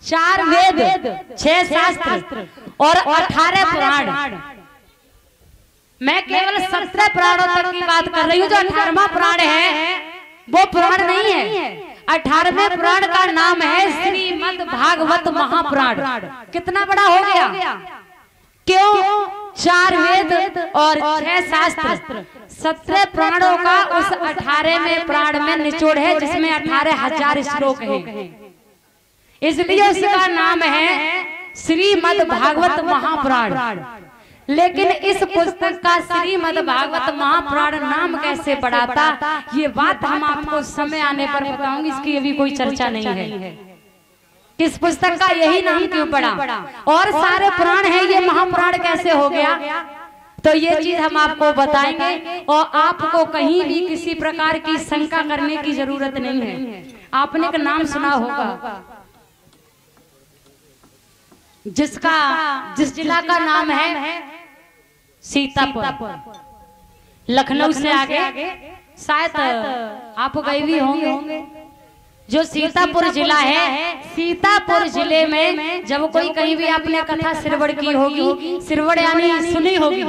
4 वेद, 6 शास्त्र और 18 पुराण। मैं केवल 17 पुराणों तक की बात कर रही हूँ। जो 18वां पुराण है वो पुराण नहीं है। 18वें पुराण का नाम है श्रीमद् भागवत महापुराण। कितना बड़ा हो गया? क्यों? 4 वेद और 6 शास्त्र, 17 पुराणों का उस 18वें पुराण में निचोड़ है, जिसमें 18,000 श्लोक हैं। इसलिए उसका नाम है श्रीमद् भागवत महापुराण। लेकिन इस पुस्तक का श्रीमद् भागवत महापुराण नाम कैसे पड़ा था, ये बात हम आपको समय आने पर बताऊंगी। इसकी अभी कोई चर्चा नहीं है। किस पुस्तक का यही नाम क्यों पड़ा, और सारे पुराण हैं, ये महापुराण कैसे हो गया, तो ये चीज हम आपको बताएंगे। और आपको कहीं भी किसी प्रकार की शंका करने की जरूरत नहीं है। आपने एक नाम सुना होगा जिस जिला का नाम है सीतापुर। लखनऊ से आगे शायद आप गए भी होंगे। जो सीतापुर जिला है, सीतापुर जिले में जब कोई कहीं भी आपने कथा सिरवड़ की होगी, सिरवड़ यानी सुनी होगी,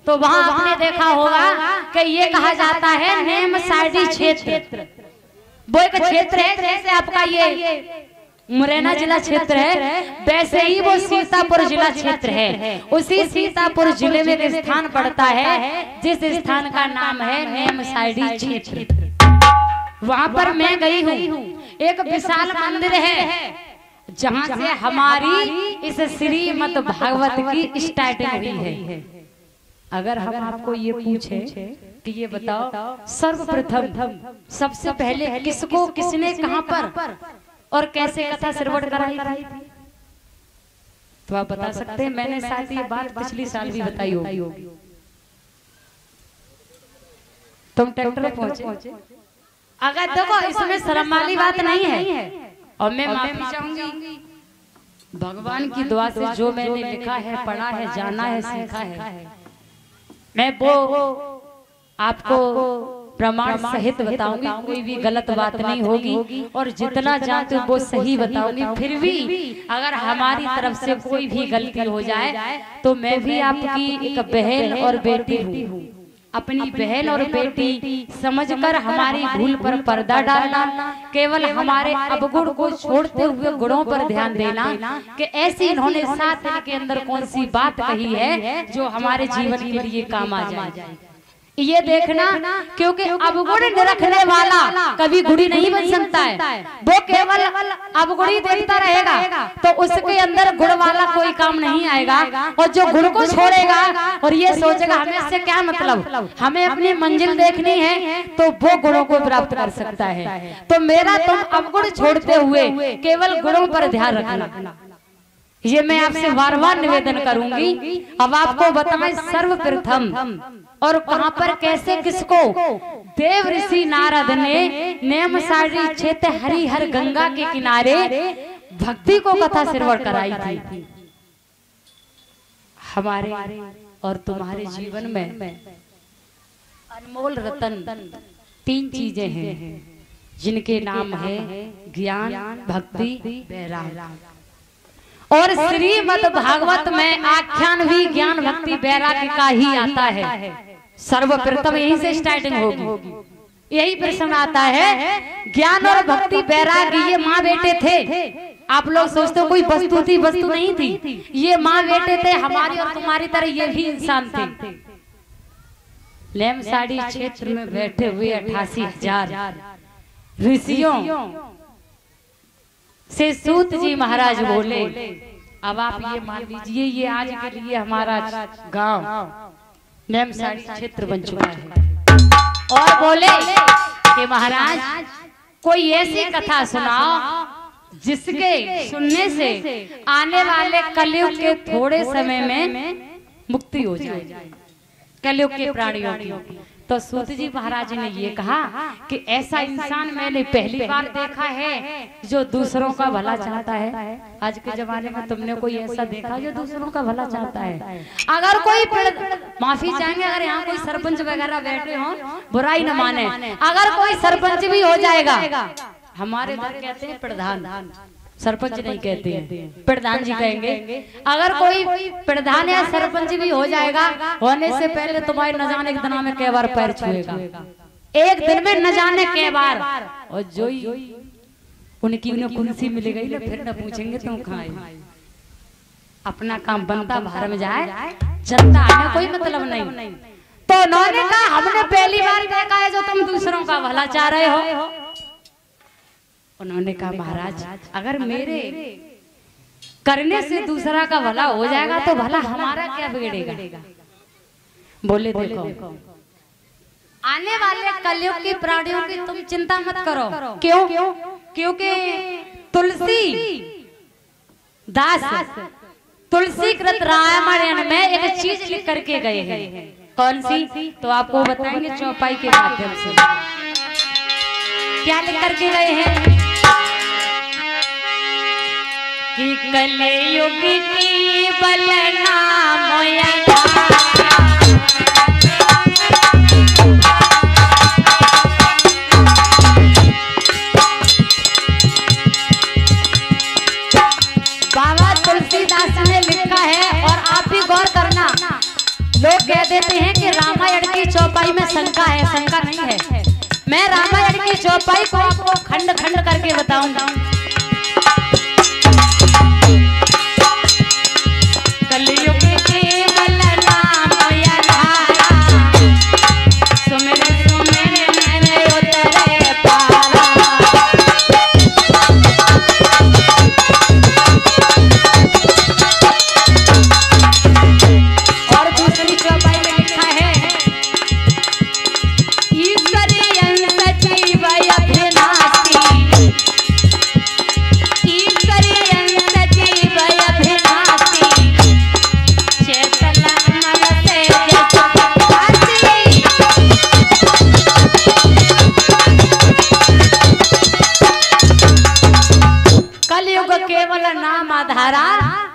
तो वहां आपने देखा होगा कि ये कहा जाता है नेमसाड़ी क्षेत्र। वो एक क्षेत्र है, जैसे आपका ये मुरैना जिला क्षेत्र है, वैसे ही वो सीतापुर जिला क्षेत्र है। उसी सीतापुर जिले में एक स्थान पड़ता है, जिस स्थान का नाम है नेमसाड़ी क्षेत्र। वहां पर मैं गई हूँ। एक विशाल मंदिर है, जहाँ से हमारी इस श्रीमद् भागवत की स्टार्टिंग हुई है। अगर हम आपको ये पूछे कि ये बताओ सर्वप्रथम सबसे पहले किसको, किसने, कहां पर और कैसे कथा श्रवण कराई थी, तो आप बता सकते हैं। मैंने शायद ये बात पिछली साल भी बताई होगी। तुम ट्रैक्टर पहुंचे। अगर देखो, इसमें शर्म वाली बात नहीं है, और मैं माफी चाहूंगी। भगवान की दुआ से जो मैंने लिखा है, पढ़ा है, जाना है, सीखा है, मैं वो आपको प्रमाण सहित बताऊंगी। कोई भी गलत बात नहीं होगी, और जितना जानते हो वो सही बताऊंगी। फिर भी अगर हमारी तरफ से कोई भी गलती हो जाए, तो मैं भी आपकी एक बहन और बेटी हूँ। अपनी बहन और बेटी समझकर हमारी भूल पर पर्दा डालना, केवल हमारे अवगुण को छोड़ते हुए गुणों पर ध्यान देना कि ऐसी इन्होंने साथ इनके अंदर कौन सी बात कही है जो हमारे जीवन के लिए काम आ जाए, ये देखना। क्योंकि अवगुण निरखने वाला कभी गुणी नहीं बन सकता है। वो केवल अवगुणी देखता रहेगा, तो उसके अंदर गुण वाला कोई काम नहीं आएगा। और जो गुण को छोड़ेगा और ये सोचेगा हमें इससे क्या मतलब, हमें अपनी मंजिल देखनी है, तो वो गुणों को प्राप्त कर सकता है। तो मेरा तुम अवगुण छोड़ते हुए केवल गुणों पर ध्यान रखना, ये मैं आपसे बार बार निवेदन करूंगी। अब आपको बताएं सर्वप्रथम और कहां पर, कैसे, किसको देव ऋषि नारद ने नेमसाड़ी क्षेत्र हरिहर गंगा के किनारे भक्ति को कथा श्रवण कराई थी। हमारे और तुम्हारे जीवन में अनमोल रतन 3 चीजें हैं, जिनके नाम है ज्ञान, भक्ति, वैराग्य। और श्रीमद् भागवत में आख्यान भी ज्ञान, भक्ति, वैराग्य का ही आता है। सर्वप्रथम यहीं से स्टार्टिंग होगी। यही प्रश्न आता है, ज्ञान और भक्ति, वैराग्य ये माँ बेटे थे। आप लोग सोचते हो कोई वस्तु थी, वस्तु नहीं थी, ये माँ बेटे थे। हमारी और तुम्हारी तरह ये भी इंसान थे। नेमसाड़ी क्षेत्र में बैठे हुए 88,000 ऋषियों से सूत जी महाराज बोले, अब आप ये मान लीजिए, ये आज के लिए हमारा गांव नेमसाड़ी क्षेत्र बन चुका है। और बोले कि महाराज कोई ऐसी कथा सुनाओ जिसके सुनने से आने वाले कलयुग के थोड़े समय में मुक्ति हो जाए, कलयुग के प्राणियों की। तो सूत जी महाराज ने ये कहा कि ऐसा इंसान मैंने पहली बार देखा है जो दूसरों का भला चाहता है। आज के जमाने में तुमने कोई ऐसा देखा जो दूसरों का भला चाहता है? अगर कोई माफी चाहेंगे, अगर यहाँ कोई सरपंच वगैरह बैठे हो, बुराई न माने, अगर कोई सरपंच भी हो जाएगा, हमारे घर कहते हैं प्रधान, सरपंच नहीं कहते हैं, प्रधान जी कहेंगे। अगर कोई प्रधान या सरपंच भी हो जाएगा, होने से पहले तुम्हारे न जाने के दिन में कई बार पैर छुएगा, एक दिन में न जाने कई बार। और जो उनकी उन्हें कुर्सी मिल गई ना, फिर न पूछेंगे तुम खाए। अपना काम बनता बाहर में जाए, जनता आने कोई मतलब नहीं। तो उन्होंने कहा हमने पहली बार देखा है जो तुम दूसरों का भला चाह रहे हो। उन्होंने कहा महाराज अगर मेरे करने से दूसरा का भला हो जाएगा तो भला हमारा क्या बिगड़ेगा। बोले देखो आने वाले कलयुग की प्राणियों की तुम चिंता मत करो। क्यों? क्योंकि तुलसी दास तुलसी कृत रामायण में एक चीज लिख करके गए हैं। कौन सी? तो आपको बताएंगे चौपाई के माध्यम से। क्या लिख करके गए हैं कि कलयुग की बलना मोया लोग कह देते हैं कि रामायण की चौपाई में शंका है। शंका नहीं है। मैं रामायण की चौपाई को आपको खंड खंड करके बताऊंगा। कलयुग की बलना मोया धारा, सुमिर सुमिर मैंने उतरे पारा।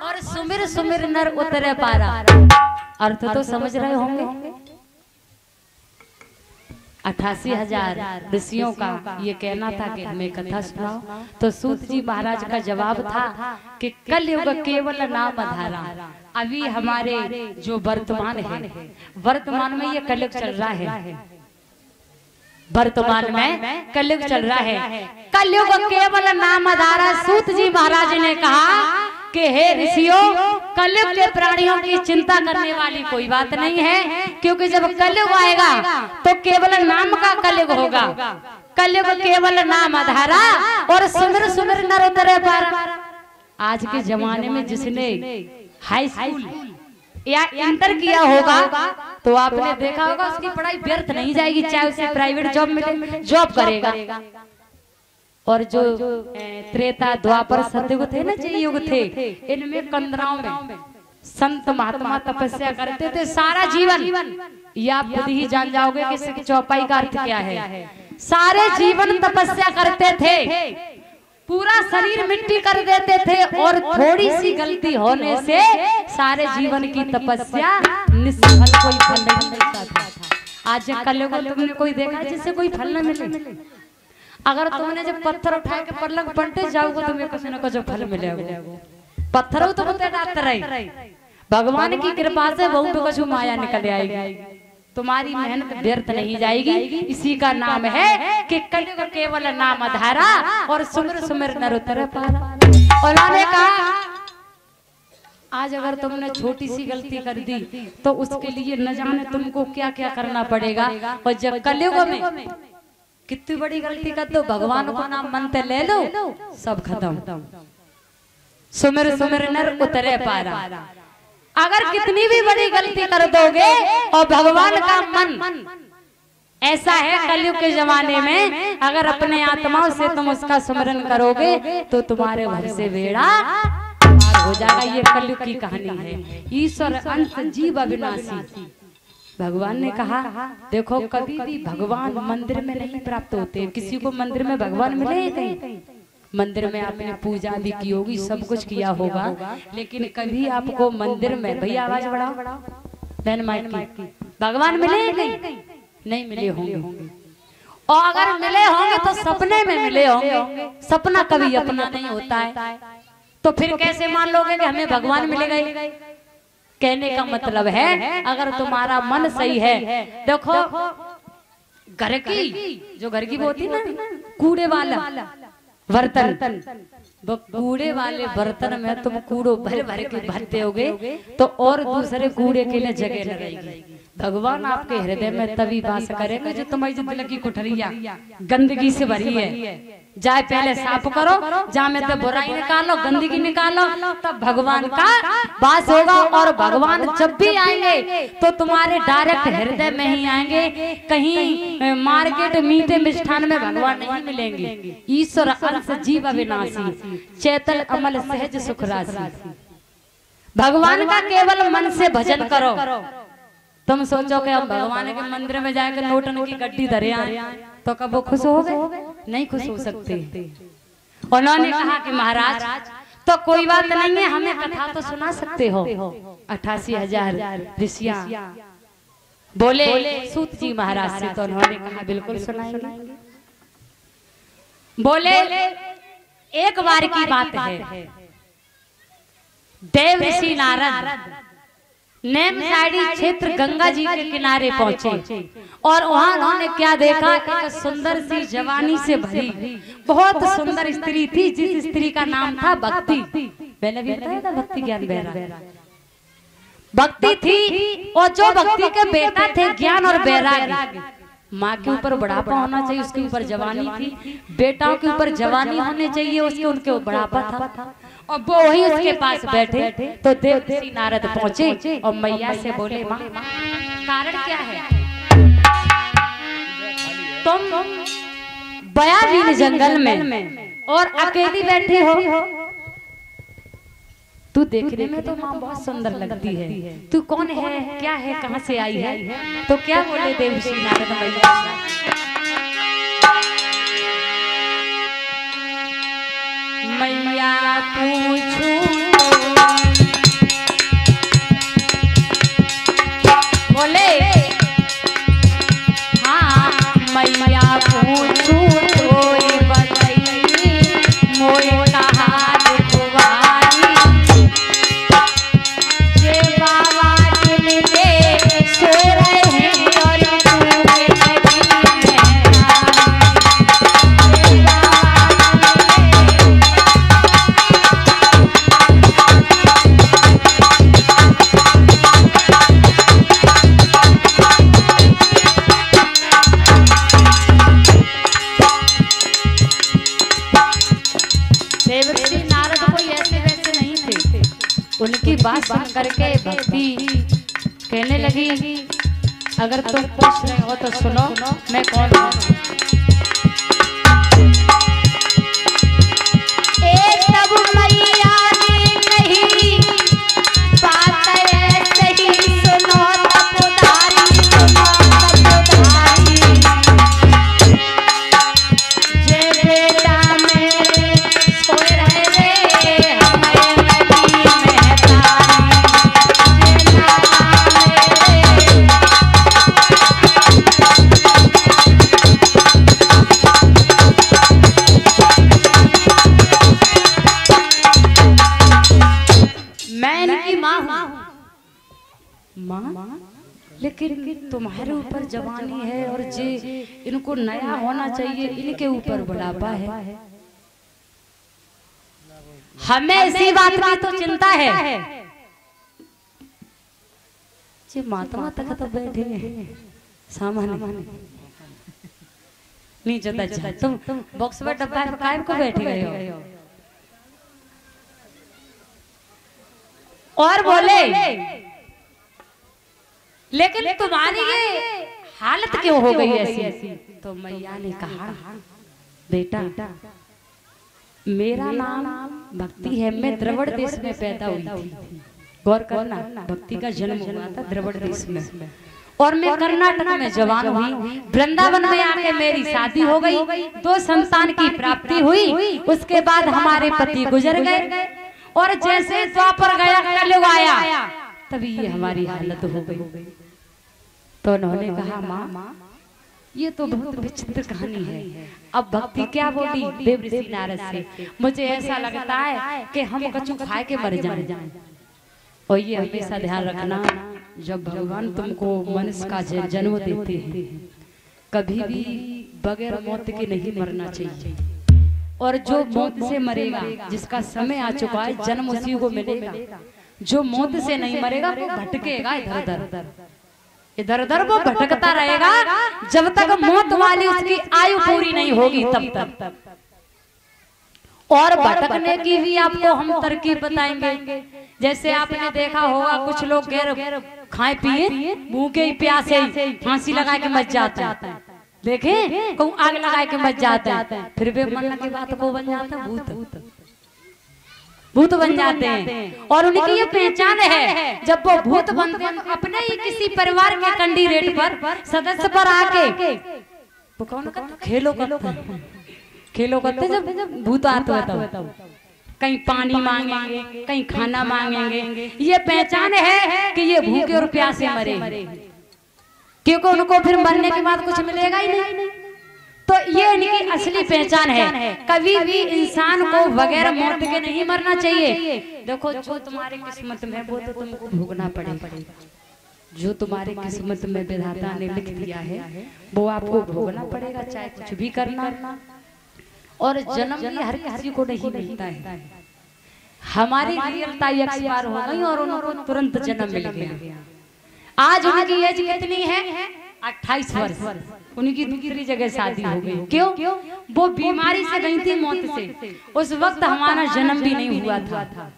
और सुमिर सुमिर नर उतरे पारा। अर्थ तो समझ रहे होंगे। 88,000 ऋषियों का ये कहना था कि हमें कथा सुनाओ। तो सूत जी महाराज का जवाब था कि कलयुग केवल नाम धारा। अभी हमारे जो वर्तमान है, वर्तमान में ये कलयुग चल रहा है। वर्तमान में कलयुग चल रहा है। कलयुग केवल नाम धारा। सूत जी महाराज ने कहा कि हे ऋषियों, कलयुग के प्राणियों की चिंता करने वाली कोई बात नहीं है, क्योंकि जब कलयुग आएगा तो केवल नाम का कलयुग होगा। कलयुग केवल नाम धारा और सुमिर सुमिर नर उतरे पारा। आज के जमाने में जिसने हाई स्कूल या इंटर किया होगा तो आपने देखा होगा उसकी पढ़ाई व्यर्थ नहीं जाएगी, चाहे उसे प्राइवेट जॉब मिले, जॉब करेगा। और जो त्रेता द्वापर सतयुग थे ना, जो युग थे, इनमें कंदराओं में संत महात्मा तपस्या करते थे सारा जीवन। या आप खुद ही जान जाओगे कि चौपाई का अर्थ क्या है। सारे जीवन तपस्या करते थे, पूरा शरीर मिट्टी कर देते थे और थोड़ी सी गलती होने से सारे जीवन की तपस्या निष्फल, कोई फल नहीं मिलता था। आज कलयुग में तुमने कोई देखा जिससे कोई फल न मिले? अगर तुमने जब पत्थर उठा के पलंग पलटे जाओगे तुम्हें कुछ न कुछ फल मिलेगा। पत्थरों तो बते डालते रहे, भगवान की कृपा से बहुत कुछ माया निकल आएगी। तुम्हारी मेहनत व्यर्थ नहीं जाएगी। इसी का नाम है कि कलयुग केवल नाम धारा और सुमिर सुमिर नर उतरे पारा। उन्होंने कहा आज अगर तुमने छोटी सी गलती कर दी तो उसके लिए न जाने तुमको क्या क्या करना पड़ेगा। और जब कलयुग में कितनी बड़ी गलती कर दो, भगवान को नाम मंत्र ले लो, सब खत्म। सुमिर सुमिर नर उतरे पारा। अगर कितनी भी बड़ी गलती कर दोगे और भगवान का मन ऐसा है कलयुग के जमाने में, अगर अपने आत्माओं से तुम उसका स्मरण करोगे तो तुम्हारे भर से बेड़ा पार हो जाएगा। ये कलयुग की कहानी है। ईश्वर अंश जीव अविनाशी। भगवान ने कहा देखो कभी भी भगवान मंदिर में नहीं प्राप्त होते। किसी को मंदिर में भगवान मिले कहीं? मंदिर में आपने पूजा भी की होगी, सब कुछ किया होगा, लेकिन कभी आपको मंदिर में, भैया आवाज बढ़ाओ, बहन माइक की, भगवान मिले कहीं? नहीं मिले होंगे। और अगर मिले होंगे तो सपने में मिले होंगे, सपना कभी अपना नहीं होता है। तो फिर कैसे मान लोगे कि हमें भगवान मिलेगा? कहने का मतलब है अगर तुम्हारा मन सही है, देखो घर की जो घर की वो होती ना कूड़े वाला बर्तन, वो कूड़े वाले बर्तन में तुम कूड़ो भर भर के भरते होगे तो और दूसरे कूड़े के लिए जगह लगाएगी। भगवान आपके हृदय में तभी वास करेंगे जो तुम्हारी जो दिल की कुठरिया गंदगी से भरी है, जाए पहले साफ करो, जहाँ में तो बुराई निकालो, गंदगी निकालो, तब भगवान का वास होगा। और भगवान जब भी आएंगे तो तुम्हारे डायरेक्ट हृदय में ही आएंगे, कहीं मार्केट मीठे मिष्ठान में भगवान नहीं मिलेंगे। ईश्वर अंश जीव अविनाशी, चैतल अमल सहज सुख राशि। भगवान का केवल मन से भजन करो। तुम सोचो कि हम भगवान के मंदिर में जाकर नोटन की गड्डी धरे आए तो कब वो खुश हो गए? नहीं खुश हो सकते। उन्होंने कहा कि महाराज तो कोई बात नहीं है, हमें कथा तो सुना सकते हो। 88,000 ऋषियां बोले सूत जी महाराज से, तो उन्होंने कहा बिल्कुल सुनाएंगे। बोले एक बार की बात है, देव ऋषि नारद नेमसाड़ी क्षेत्र गंगा जी के किनारे पहुंचे और वहां उन्होंने क्या देखा? एक सुंदर सी जवानी से भरी बहुत सुंदर स्त्री थी, जिस स्त्री का नाम था भक्ति। मैंने भी बताया था भक्ति ज्ञान बेरा भक्ति थी। और जो भक्ति के बेटा थे ज्ञान और बैराग्य, माँ के ऊपर बुढ़ापा होना चाहिए, उसके ऊपर जवानी थी, बेटाओं के ऊपर जवानी होनी चाहिए, उसके उनके बुढ़ापा था। और वो वही उसके पास बैठे तो देव ऋषि नारद पहुंचे और मैया से बोले माँ कारण क्या है? तुम बयालीन जंगल में और अकेली बैठी हो, तू देखने में तो माँ बहुत सुंदर लगती है, तू कौन है, क्या है, कहाँ से आई है? तो क्या बोले देव ऋषि नारद मैया? मैया पूछूं बोले हाँ मैया पूछूं कोई बताइए मोए कहा दुखवारी जे बाबा के सो रहे हैं और उनकी बात सुन करके भक्ति कहने लगी अगर तुम पूछ रहे हो तो सुनो मैं कौन हूँ। लेकिन तुम्हारे ऊपर जवानी है और जे इनको नया होना चाहिए, इनके ऊपर बुढ़ापा है। हमें इसी बात की तो चिंता है। जे महात्मा तक तो बैठे सामान्य नहीं जता तुम बॉक्स में डब्बा कायम को बैठे गए हो। और बोले लेकिन तुम्हारी ये हालत क्यों हो गई ऐसी? तो मैया ने कहा बेटा मेरा नाम भक्ति है, मैं द्रविड़ देश में पैदा हुई थी। गौर करना, भक्ति का जन्म हुआ था द्रविड़ देश में और मैं कर्नाटक में जवान हुई। वृंदावन में आके मेरी शादी हो गई, 2 संतान की प्राप्ति हुई। उसके बाद हमारे पति गुजर गए और जैसे द्वापर गया कलयुग आया तभी ये हमारी हालत हो गई। तो उन्होंने कहा माँ ये तो बहुत विचित्र कहानी है। अब भक्ति क्या बोली देवऋषि नारद से, मुझे ऐसा लगता है कि हम कछु खाए के मर जाएं। और ये हमेशा ध्यान रखना, जब भगवान तुमको मनुष्य का जन्म देते हैं, कभी भी बगैर मौत के नहीं मरना चाहिए। और जो मौत से मरेगा, जिसका समय आ चुका है, जन्म उसी को मिलेगा। जो मौत से नहीं मरेगा वो भटकेगा इधर उधर वो भटकता रहेगा जब तक मौत वाली उसकी आयु पूरी नहीं होगी तब तक। और भटकने की भी आपको हम तरकीब बताएंगे। जैसे आपने देखा होगा कुछ लोग गैर खाए पिए भूखे ही प्यासे फांसी लगा के मर जाते हैं, देखे को आग लगा के मर जाते हैं, फिर वे मरने के बाद को बन जाता है भूत बन जाते हैं। और उनकी ये पहचान है, जब वो भूत बनते हैं तो अपने ही किसी परिवार के कैंडिडेट पर सदस्य पर आके वो कौन करते खेलो करते जब भूत आते हैं तब कहीं पानी मांगेंगे, कहीं खाना मांगेंगे। ये पहचान है कि ये भूखे और प्यासे मरे, क्योंकि उनको फिर मरने के बाद कुछ मिलेगा ही नहीं। तो ये इनकी असली पहचान है। कभी भी इंसान को बगैर मौत के नहीं मरना चाहिए। देखो जो तुम्हारे किस्मत में वो तो तुमको भोगना पड़ेगा, जो तुम्हारे किस्मत में विधाता ने लिख दिया है वो आपको भोगना पड़ेगा, चाहे कुछ भी करना। और जन्म भी हर किसी को नहीं मिलता है। हमारी रियलता एक्सपायर हो गई और उनको तुरंत जन्म मिल गया। आज उनकी एज कितनी है? 28 वर्ष। उनकी दूसरी जगह शादी हो गई। क्यों? वो बीमारी से गई थी मौत से। उस वक्त हमारा जन्म भी नहीं हुआ था।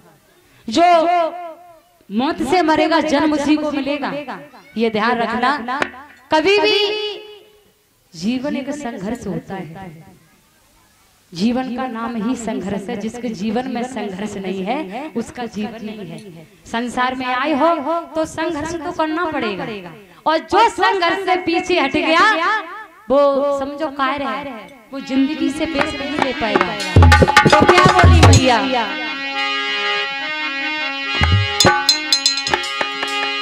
जो मौत से मरेगा जन्म उसी को मिलेगा, ये ध्यान रखना। कभी भी जीवन एक संघर्ष होता है। जीवन का नाम ही संघर्ष है। जिसके जीवन में संघर्ष नहीं है उसका जीवन नहीं है। संसार में आए हो तो संघर्ष तो करना पड़ेगा। और जो संघर्ष से पीछे हट गया वो समझो कायर है, वो जिंदगी से पेश नहीं ले पाएगा। तो क्या बोली भैया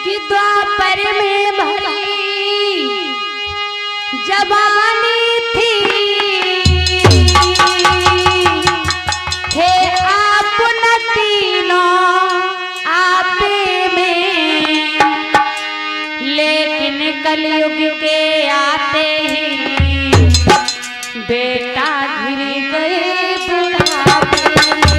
कि द्वापर में भरी जवानी थी, थे आप न तीनों आपे में, लेकिन कलयुग के आते ही बेटा घिर गए बुढ़ापे में।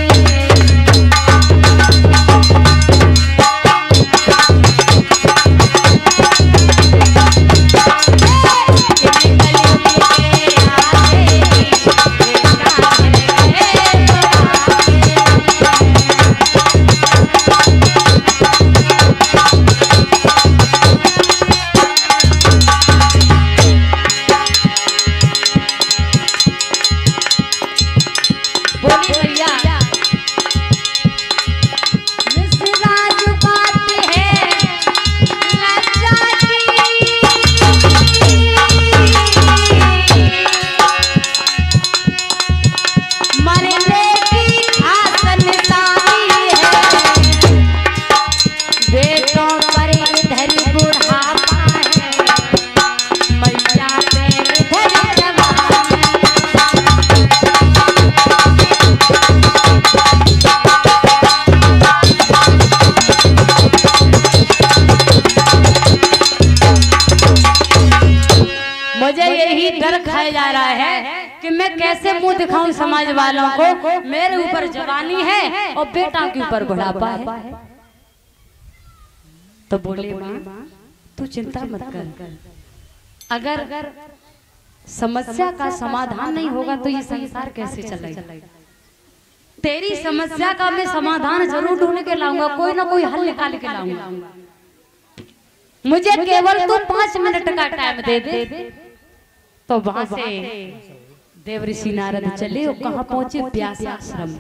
कैसे मुंह दिखाऊं समाज वालों को? मेरे ऊपर जवानी है और बेटा के ऊपर बुढ़ापा है। तो बोले माँ तू चिंता मत कर, अगर समस्या का समाधान नहीं होगा तो ये संसार कैसे चलेगा? तेरी समस्या का मैं समाधान जरूर ढूंढ के लाऊंगा, कोई ना कोई हल निकाल के लाऊंगा। मुझे केवल तू 5 मिनट का टाइम दे दे। तो वहां से देवऋषि नारद चले और कहाँ पहुंचे? व्यासा आश्रम।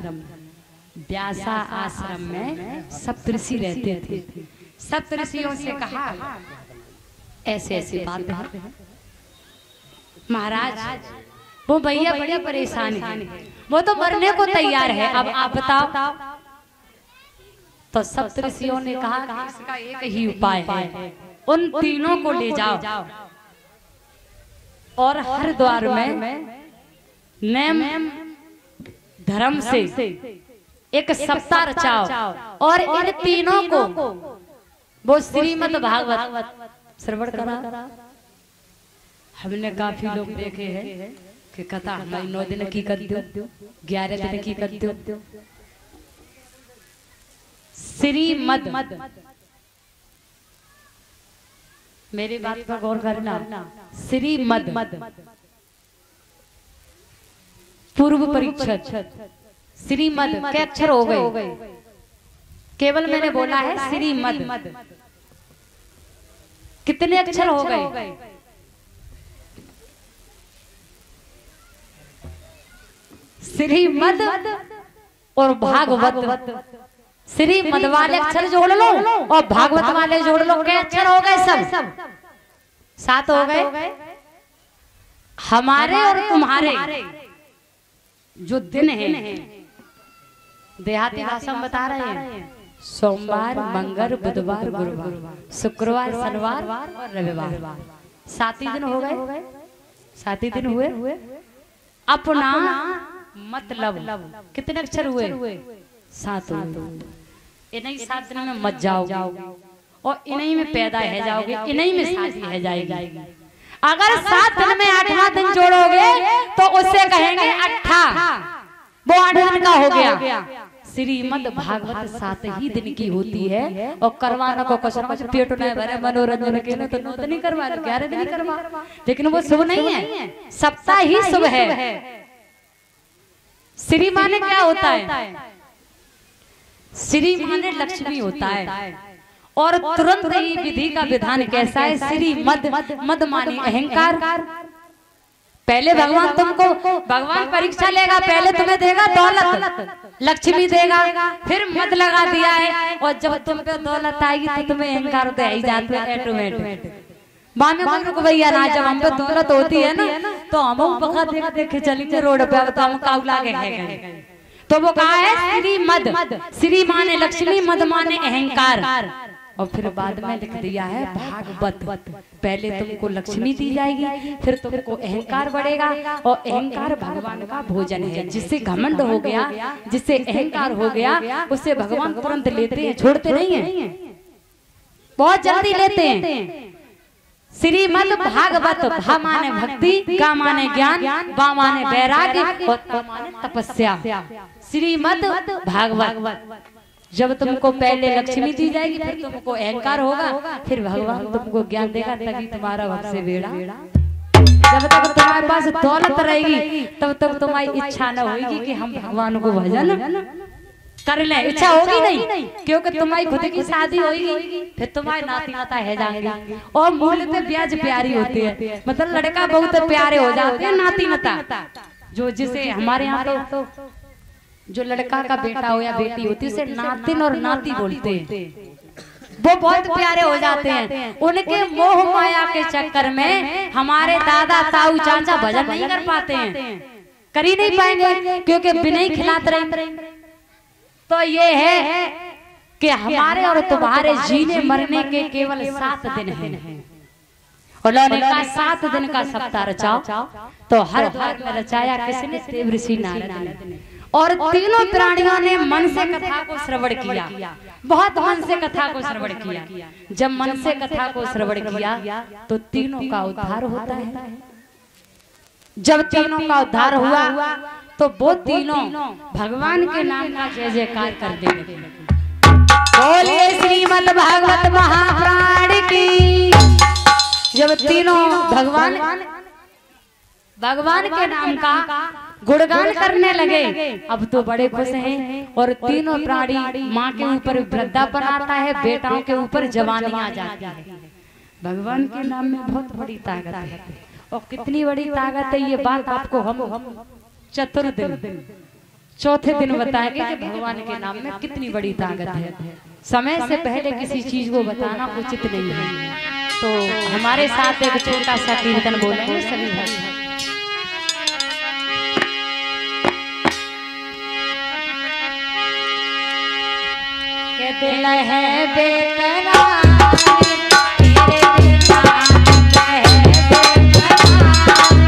व्यासा आश्रम में सप्तऋषि रहते थे। सप्तऋषियों से कहा ऐसे ऐसे बात है महाराज, वो भैया बड़ी परेशान है, वो तो मरने को तैयार है, अब आप बताओ। तो सप्तऋषियों ने कहा कि इसका एक ही उपाय है, उन तीनों को ले जाओ और हर द्वार में नेम धर्म से एक सप्ताह रचाओ और इन तीनों को वो श्रीमद् भागवत श्रवण करा। हमने काफी लोग देखे हैं कि कथा हमारी 9 दिन की कर दो, 11 दिन की कर दो। श्रीमद्, मेरी बात पर गौर करना, श्रीमद् पूर्व परीक्षक श्रीमद् के अक्षर हो गए, केवल मैंने बोला है श्रीमद्। कितने अक्षर हो गए? श्रीमद् और भागवत। श्रीमद् वाले अक्षर जोड़ लो और भागवत वाले जोड़ लो, क्या अक्षर हो गए? सब 7 हो गए। हमारे और तुम्हारे जो दिन है, देहाती भाषा में बता रहे हैं, सोमवार, मंगल, बुधवार, गुरुवार, शुक्रवार, शनिवार और रविवार। 7 ही दिन हो गए। 7 ही दिन हुए। अपना मतलब कितने अक्षर हुए? 7 हुए। इन्हीं 7 दिन में मत जाओगे और इन्हीं में पैदा है जाओगे, इन्हीं में शादी है जाएगी। अगर 7 दिन में 8वां दिन जोड़ोगे तो उससे कहेंगे 8, वो 8 दिन का हो गया। श्रीमद् भागवत 7 ही दिन की होती है और करवाना को कसम पेट नहीं भरे मनोरंजन के लिए तो 9 दिन ही करवा, 11 दिन ही करवा, लेकिन वो शुभ नहीं है, सप्ताह ही शुभ है। श्री माने क्या होता है? श्री माने लक्ष्मी होता है और तुरंत ही विधि का विधान कैसा है? श्री मद माने अहंकार। पहले भगवान परीक्षा लेगा, पहले तुम्हें देगा दौलत, लक्ष्मी देगा, फिर मद लगा दिया है और जब तुम पे दौलत आएगी तो तुम्हें अहंकार होता है, जाते हैं ऑटोमेटिक। मामे को भैया ना, जब हम पे दौलत होती है ना तो हम पका देखे चलेंगे रोड पे, तो हम काउला के है। तो वो कहा है श्रीमद्। श्री माने लक्ष्मी, मद माने अहंकार। और फिर बाद में लिख दिया है भागवत। पहले तुमको लक्ष्मी दी जाएगी, फिर तुमको अहंकार बढ़ेगा और अहंकार भगवान का भोजन है। जिससे घमंड हो गया, जिससे अहंकार हो गया, उससे भगवान तुरंत लेते हैं, छोड़ते नहीं है, बहुत जल्दी लेते हैं। श्रीमद् भागवत, भा माने भक्ति, गा माने ज्ञान, बा माने वैराग्य और त माने तपस्या। श्रीमद् भागवत। जब तुमको पहले लक्ष्मी दी जाएगी, फिर तुमको अहंकार होगा, फिर भगवान तुमको ज्ञान देगा, तभी तुम्हारा भक्त से बेड़ा। जब तक तुम्हारे पास दौलत रहेगी तब तक तुम्हारी इच्छा न होगी कि हम भगवान को भजन कर ले, इच्छा होगी नहीं, क्योंकि तुम्हारी खुद की शादी होगी, फिर तुम्हारे नाती नाता है जाएंगे। और मूल पे ब्याज प्यारी होती है, मतलब लड़का बहुत प्यारे हो जाते हैं नाती नाता। जो जिसे हमारे यहाँ तो जो लड़का का बेटा हो या बेटी होती है उसे नातिन और नाती बोलते हैं, वो बहुत प्यारे हो जाते हैं। उनके मोह माया के चक्कर में हमारे दादा ताऊ चाचा भजन नहीं कर पाते हैं, कर ही नहीं पाएंगे, क्योंकि बिना ही खिलाते रहेंगे। तो ये है कि हमारे और तुम्हारे जीने मरने के केवल 7 दिन हैं। उन्होंने कहा 7 दिन का सप्ताह रचाओ, तो हर भाग में रचाया किसने? देव ऋषि नारद ने। और तीनों प्राणियों ने मन से कथा को श्रवण किया, बहुत मन से कथा को श्रवण किया। जब मन से कथा को श्रवण किया तो तीनों का उद्धार होता है। जब तीनों का उद्धार हुआ तो वो तीनों भगवान के नाम का जय जयकार कर देंगे। बोलिए श्रीमद् भागवत महापुराण की। जब तीनों भगवान के नाम का गुणगान करने लगे, अब तो बड़े खुश हैं। और तीनों प्राणी, माँ के ऊपर वृद्धापन आता है, बेटाओं के ऊपर जवानी आ जाती है। भगवान के नाम में बहुत बड़ी ताकत है। और कितनी बड़ी ताकत है ये बात आपको हम चौथे दिन बताएंगे कि भगवान के नाम में कितनी बड़ी ताकत है। समय से पहले किसी चीज को बताना उचित नहीं है। तो हमारे साथ एक छोटा सा कीर्तन बोलेंगे सभी भाई। दिल है बेकरार, तेरे बिना दिल है बेकरार।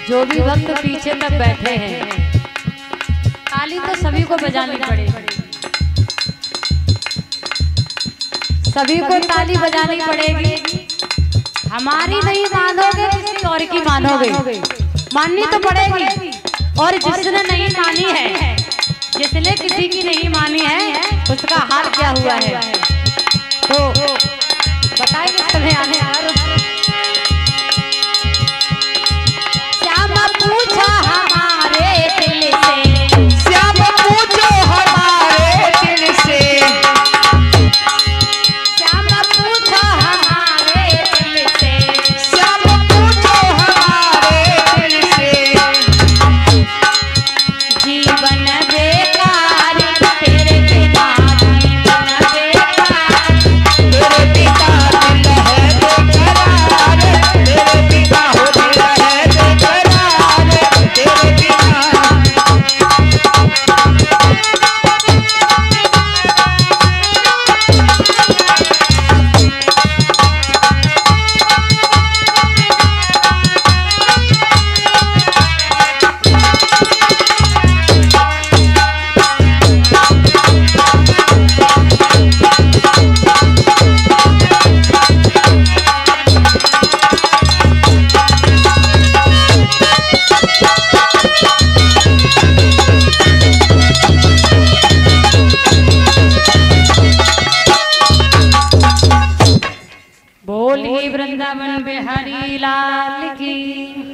जो भी भक्त पीछे तक बैठे हैं, ताली तो सभी को बजानी पड़ेगी, सभी को ताली बजानी पड़ेगी। हमारी नहीं मानोगे किसी और की मानोगे, माननी तो पड़ेगी। और जिसने नहीं मानी है, जिसने किसी की नहीं मानी है, उसका हाल क्या हुआ है तो बताएंगे समय आने वाला। श्याम पूछो हमारे दिल से, श्याम पूछो हमारे दिल से, श्याम पूछो हमारे दिल से, श्याम पूछो हमारे दिल से। जीवन बेकार तेरे बिना, जीवन बेकार तेरे बिना दिल है बेकरार, तेरे बिना हो दिल है बेकरार, तेरे बिना। बोलिए वृंदावन बिहारी लाल की।